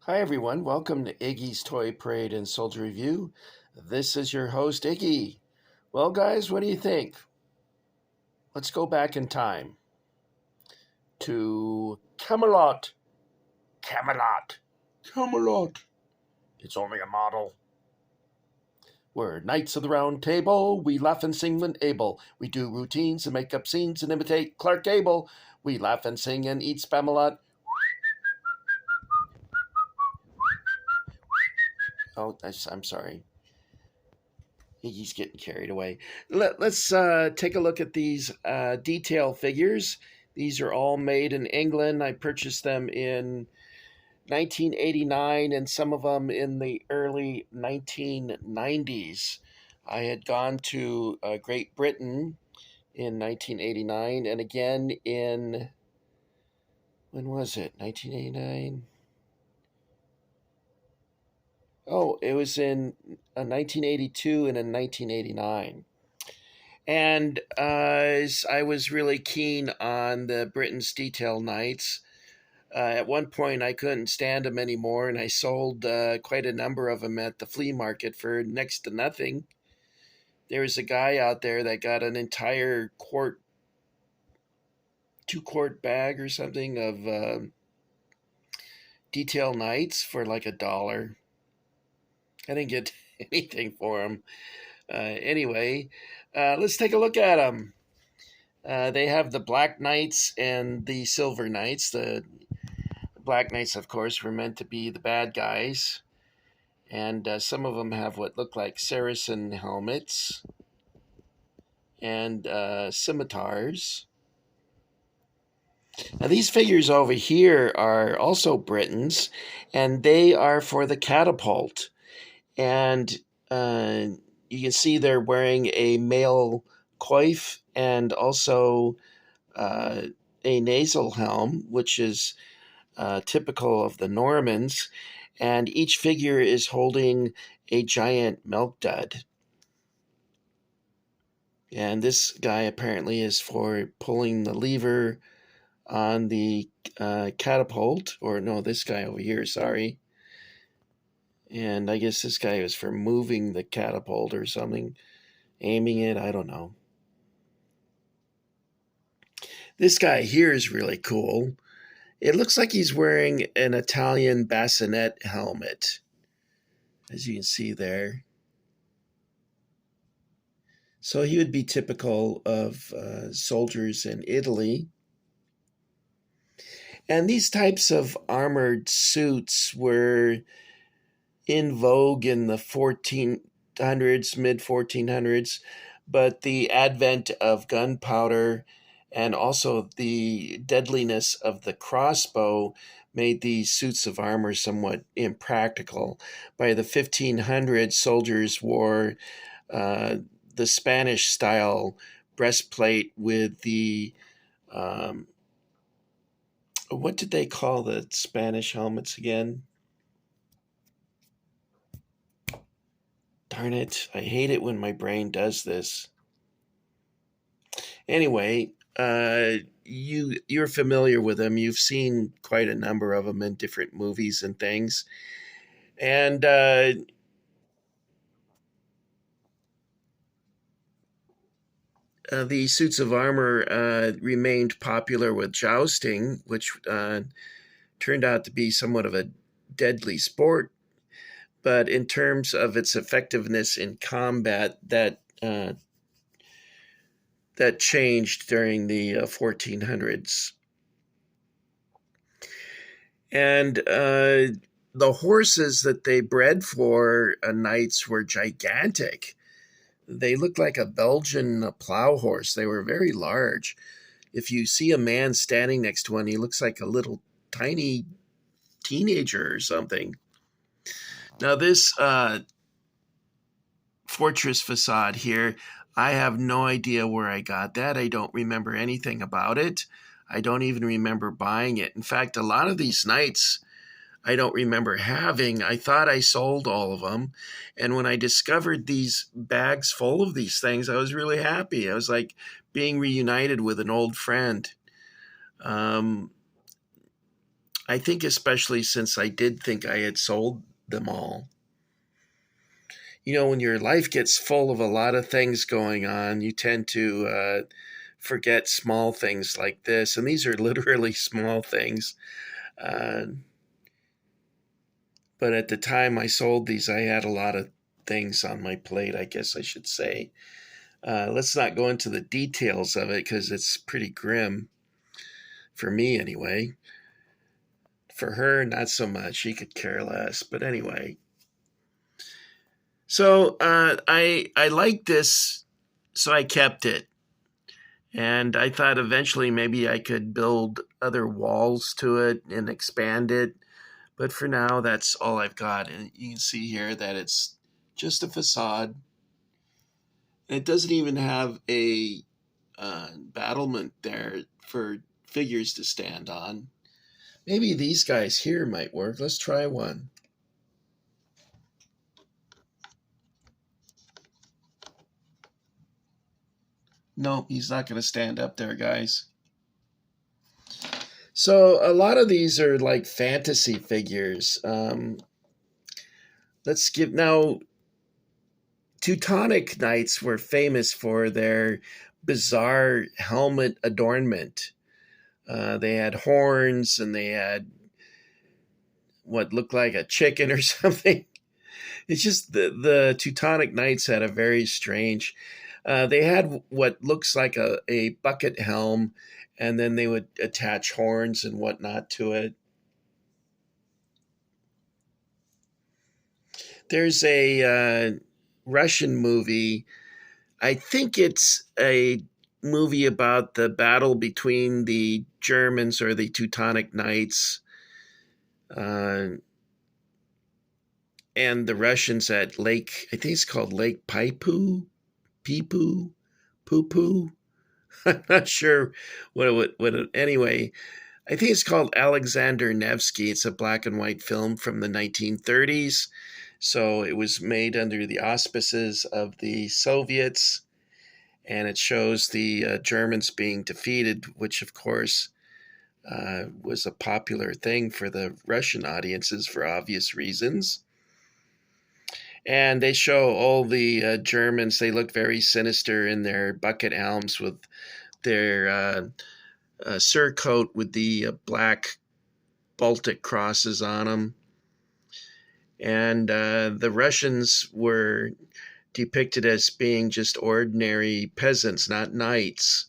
Hi, everyone. Welcome to Iggy's Toy Parade and Soldier Review. This is your host, Iggy. Well, guys, what do you think? Let's go back in time to Camelot. Camelot. Camelot. It's only a model. We're Knights of the Round Table. We laugh and sing when able. We do routines and make up scenes and imitate Clark Gable. We laugh and sing and eat Spamalot. Oh, I'm sorry. He's getting carried away. Let's take a look at these detail figures. These are all made in England. I purchased them in 1989 and some of them in the early 1990s. I had gone to Great Britain in 1989 and again in, when was it? 1989? Oh, it was in 1982 and in 1989. And I was really keen on the Britain's Detail Knights. At one point, I couldn't stand them anymore, and I sold quite a number of them at the flea market for next to nothing. There was a guy out there that got an entire 2 quart bag or something of Detail Knights for like $1. I didn't get anything for them. Anyway, let's take a look at them. They have the Black Knights and the Silver Knights. The Black Knights, of course, were meant to be the bad guys. And some of them have what look like Saracen helmets and scimitars. Now, these figures over here are also Britons, and they are for the catapult. And you can see they're wearing a male coif and also a nasal helm, which is typical of the Normans, and each figure is holding a giant milk dud. And this guy apparently is for pulling the lever on the catapult, or no, this guy over here, sorry. And I guess this guy is for moving the catapult or something, aiming it, I don't know. This guy here is really cool. It looks like he's wearing an Italian bassinet helmet, as you can see there. So he would be typical of soldiers in Italy. And these types of armored suits were in vogue in the 1400s, mid 1400s, but the advent of gunpowder and also the deadliness of the crossbow made these suits of armor somewhat impractical. By the 1500s, soldiers wore the Spanish style breastplate with the what did they call the Spanish helmets again? Darn it, I hate it when my brain does this. Anyway, you're familiar with them. You've seen quite a number of them in different movies and things. And the suits of armor remained popular with jousting, which turned out to be somewhat of a deadly sport. But in terms of its effectiveness in combat, that changed during the 1400s. And the horses that they bred for knights were gigantic. They looked like a Belgian plow horse. They were very large. If you see a man standing next to one, he looks like a little tiny teenager or something. Now, this fortress facade here, I have no idea where I got that. I don't remember anything about it. I don't even remember buying it. In fact, a lot of these knights I don't remember having. I thought I sold all of them. And when I discovered these bags full of these things, I was really happy. I was like being reunited with an old friend. I think especially since I did think I had sold them all. When your life gets full of a lot of things going on, you tend to forget small things like this. And these are literally small things. Uh, but at the time I sold these, I had a lot of things on my plate, I guess I should say. Let's not go into the details of it because it's pretty grim. For me, anyway. For her, not so much. She could care less. But anyway. So I liked this, so I kept it. And I thought eventually maybe I could build other walls to it and expand it. But for now, that's all I've got. And you can see here that it's just a facade. It doesn't even have a battlement there for figures to stand on. Maybe these guys here might work. Let's try one. Nope, he's not going to stand up there, guys. So a lot of these are like fantasy figures. Let's give now. Teutonic Knights were famous for their bizarre helmet adornment. They had horns and they had what looked like a chicken or something. It's just the Teutonic Knights had a very strange. They had what looks like a bucket helm, and then they would attach horns and whatnot to it. There's a Russian movie. I think it's a movie about the battle between the Germans or the Teutonic Knights and the Russians at Lake, I think it's called Lake Paipu, Pipu, Poo. I'm not sure anyway, I think it's called Alexander Nevsky. It's a black and white film from the 1930s. So it was made under the auspices of the Soviets, and it shows the Germans being defeated, which of course was a popular thing for the Russian audiences for obvious reasons. And they show all the Germans, they look very sinister in their bucket helms with their surcoat with the black Baltic crosses on them. And the Russians were depicted as being just ordinary peasants, not knights,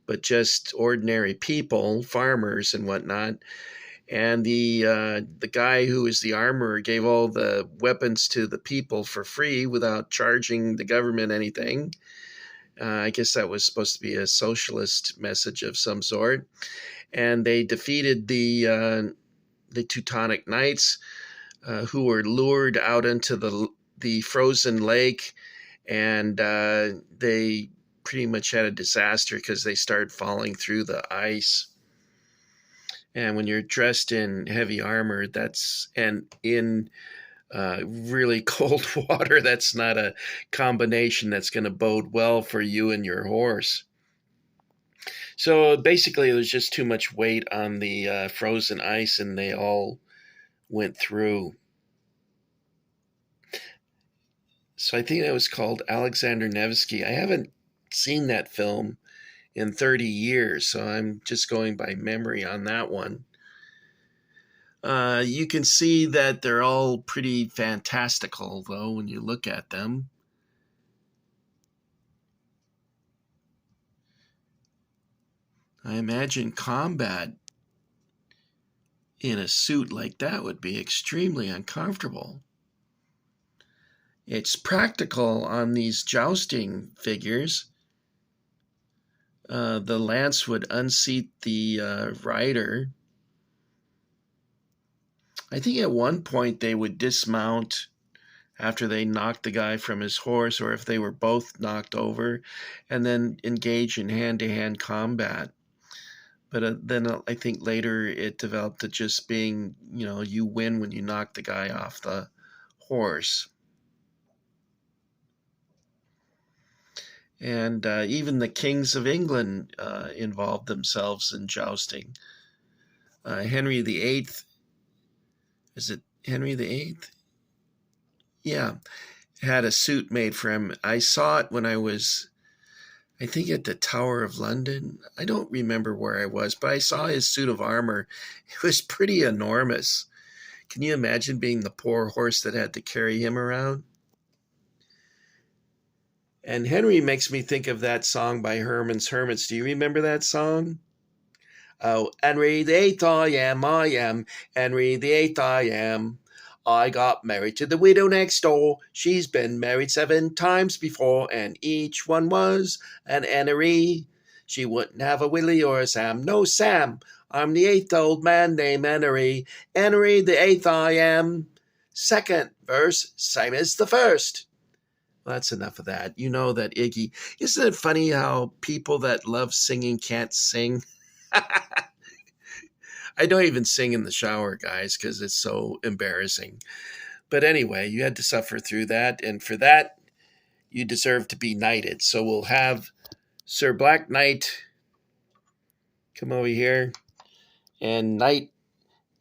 but just ordinary people, farmers and whatnot. And the guy who was the armorer gave all the weapons to the people for free without charging the government anything. I guess that was supposed to be a socialist message of some sort. And they defeated the Teutonic Knights, who were lured out into the frozen lake, and they pretty much had a disaster because they started falling through the ice. And when you're dressed in heavy armor, and in really cold water, that's not a combination that's going to bode well for you and your horse. So basically, there's just too much weight on the frozen ice, and they all went through. So I think that was called Alexander Nevsky. I haven't seen that film in 30 years, so I'm just going by memory on that one. You can see that they're all pretty fantastical, though, when you look at them. I imagine combat in a suit like that would be extremely uncomfortable. It's practical on these jousting figures. The lance would unseat the rider. I think at one point they would dismount after they knocked the guy from his horse, or if they were both knocked over, and then engage in hand-to-hand combat. But then I think later it developed to just being, you win when you knock the guy off the horse. And even the kings of England involved themselves in jousting. Henry VIII. Is it Henry VIII? Yeah, had a suit made for him. I saw it when I was, I think, at the Tower of London. I don't remember where I was, but I saw his suit of armor. It was pretty enormous. Can you imagine being the poor horse that had to carry him around? And Henry makes me think of that song by Herman's Hermits. Do you remember that song? Oh, Henry the Eighth I am, Henry the Eighth I am. I got married to the widow next door. She's been married 7 times before, and each one was an Henry. She wouldn't have a Willie or a Sam. No, Sam, I'm the 8th old man named Henry. Henry the 8th I am. Second verse, same as the first. Well, that's enough of that. You know that Iggy. Isn't it funny how people that love singing can't sing? I don't even sing in the shower, guys, because it's so embarrassing. But anyway, you had to suffer through that, and for that, you deserve to be knighted. So we'll have Sir Black Knight come over here and knight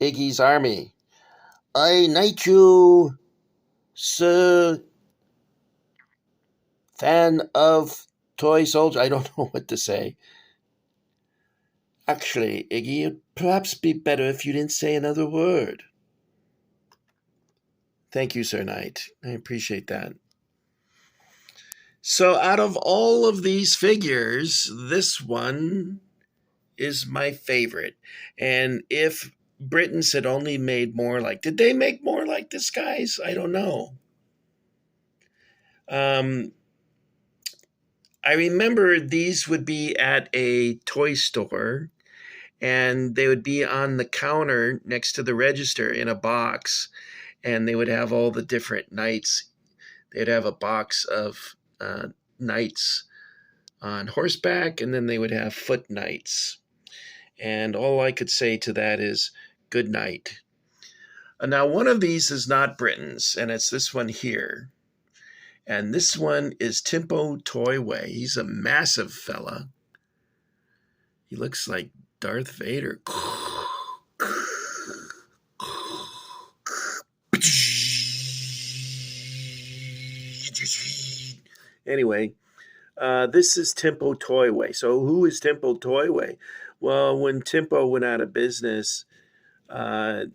Iggy's army. I knight you, Sir Fan of Toy Soldier. I don't know what to say. Actually, Iggy, it'd perhaps be better if you didn't say another word. Thank you, Sir Knight. I appreciate that. So out of all of these figures, this one is my favorite. And if Britons had only made more like, did they make more like this, guys? I don't know. I remember these would be at a toy store, and they would be on the counter next to the register in a box, and they would have all the different knights. They'd have a box of knights on horseback, and then they would have foot knights. And all I could say to that is good night. Now, one of these is not Britain's, and it's this one here. And this one is Timpo Toyway. He's a massive fella. He looks like Darth Vader. Anyway, this is Timpo Toyway. So who is Timpo Toyway? Well, when Timpo went out of business, a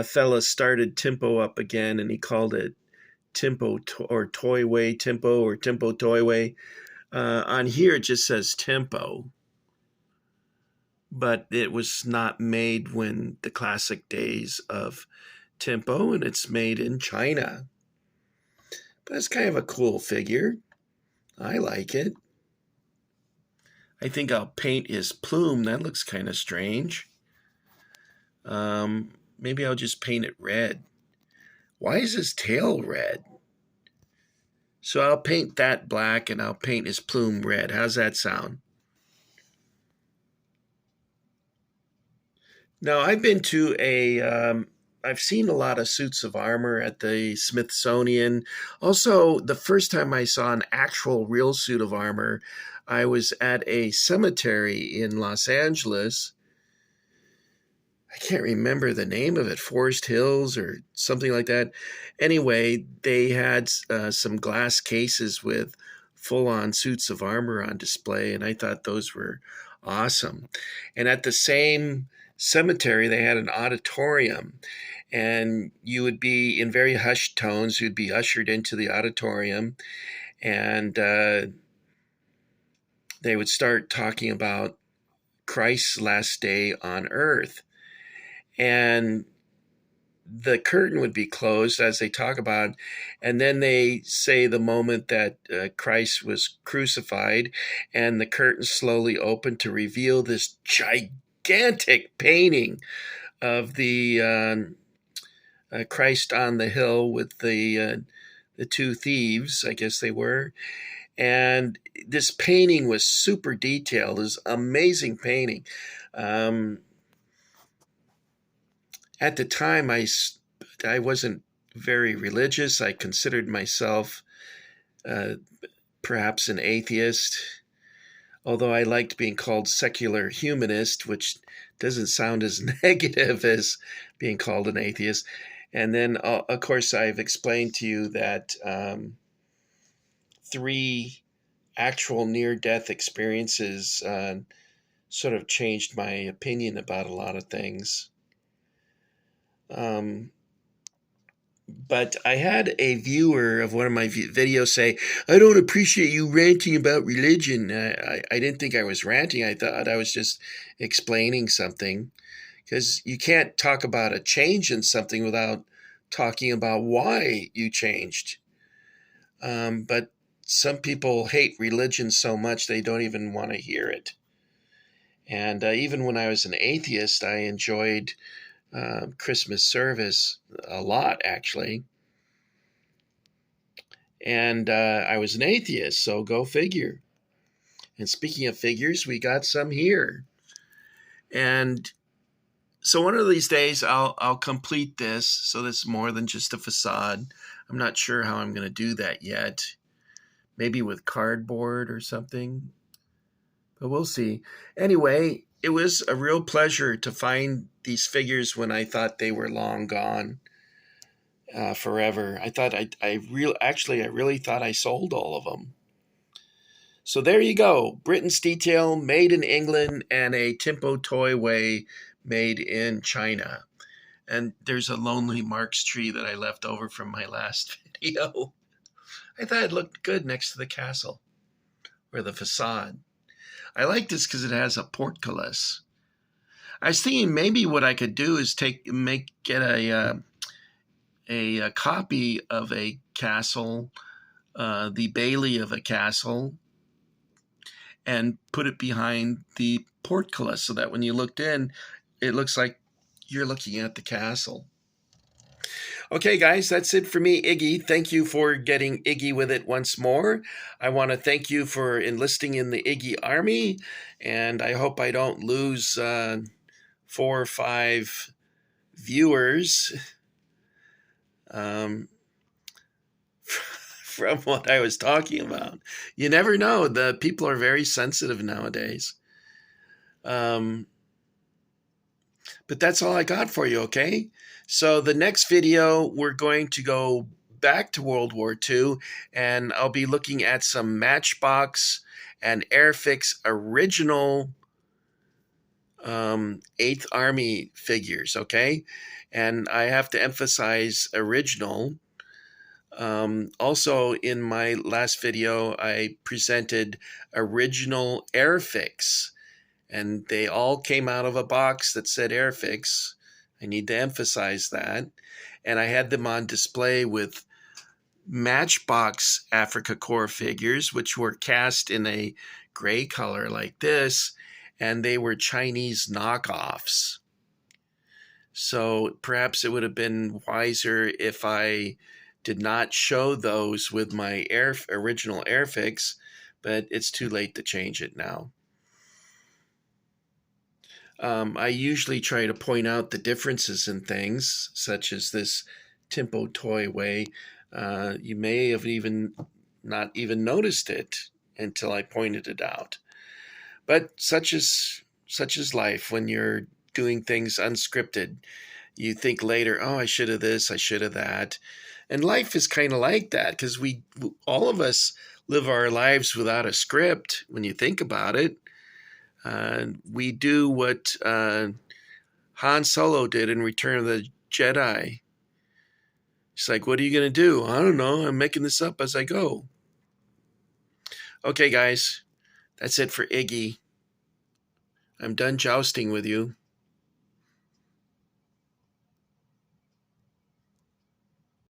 fella started Timpo up again, and he called it Timpo or Toyway Timpo or Timpo Toyway. On here it just says Timpo, but it was not made when the classic days of Timpo, and it's made in China. But it's kind of a cool figure. I like it. I think I'll paint his plume. That looks kind of strange. Maybe I'll just paint it red. Why is his tail red? So I'll paint that black, and I'll paint his plume red. How's that sound? Now, I've been to I've seen a lot of suits of armor at the Smithsonian. Also, the first time I saw an actual real suit of armor, I was at a cemetery in Los Angeles. I can't remember the name of it, Forest Hills or something like that. Anyway, they had some glass cases with full-on suits of armor on display, and I thought those were awesome. And at the same cemetery, they had an auditorium, and you would be in very hushed tones. You'd be ushered into the auditorium, and they would start talking about Christ's last day on earth. And the curtain would be closed as they talk about, and then they say the moment that Christ was crucified, and the curtain slowly opened to reveal this gigantic painting of the Christ on the hill with the 2 thieves, I guess they were. And this painting was super detailed. It was amazing painting. At the time, I wasn't very religious. I considered myself perhaps an atheist, although I liked being called secular humanist, which doesn't sound as negative as being called an atheist. And then, of course, I've explained to you that 3 actual near-death experiences sort of changed my opinion about a lot of things. But I had a viewer of one of my videos say, "I don't appreciate you ranting about religion." I didn't think I was ranting. I thought I was just explaining something, because you can't talk about a change in something without talking about why you changed. But some people hate religion so much they don't even want to hear it. And even when I was an atheist, I enjoyed Christmas service a lot, actually. And I was an atheist, so go figure. And speaking of figures, we got some here. And so one of these days I'll complete this. So this is more than just a facade. I'm not sure how I'm going to do that yet. Maybe with cardboard or something. But we'll see. Anyway, it was a real pleasure to find these figures when I thought they were long gone, forever. I thought I really thought I sold all of them. So there you go. Britain's Detail made in England and a Tempo Toyway made in China. And there's a Lonely Marks tree that I left over from my last video. I thought it looked good next to the castle or the facade. I like this because it has a portcullis. I was thinking maybe what I could do is get a copy of a castle, the Bailey of a castle, and put it behind the portcullis so that when you looked in, it looks like you're looking at the castle. Okay, guys, that's it for me, Iggy. Thank you for getting Iggy with it once more. I want to thank you for enlisting in the Iggy Army, and I hope I don't lose 4 or 5 viewers from what I was talking about. You never know. The people are very sensitive nowadays. But that's all I got for you, okay? So the next video, we're going to go back to World War II, and I'll be looking at some Matchbox and Airfix original 8th Army figures, okay? And I have to emphasize original. Also, in my last video, I presented original Airfix, and they all came out of a box that said Airfix. I need to emphasize that. And I had them on display with Matchbox Afrika Korps figures, which were cast in a gray color like this, and they were Chinese knockoffs. So perhaps it would have been wiser if I did not show those with my original Airfix, but it's too late to change it now. I usually try to point out the differences in things, such as this Tempo Toyway. You may have not even noticed it until I pointed it out. But such is life. When you're doing things unscripted, you think later, oh, I should have this, I should have that. And life is kind of like that, because all of us live our lives without a script when you think about it. We do what Han Solo did in Return of the Jedi. It's like, what are you going to do? I don't know. I'm making this up as I go. Okay, guys. That's it for Iggy. I'm done jousting with you.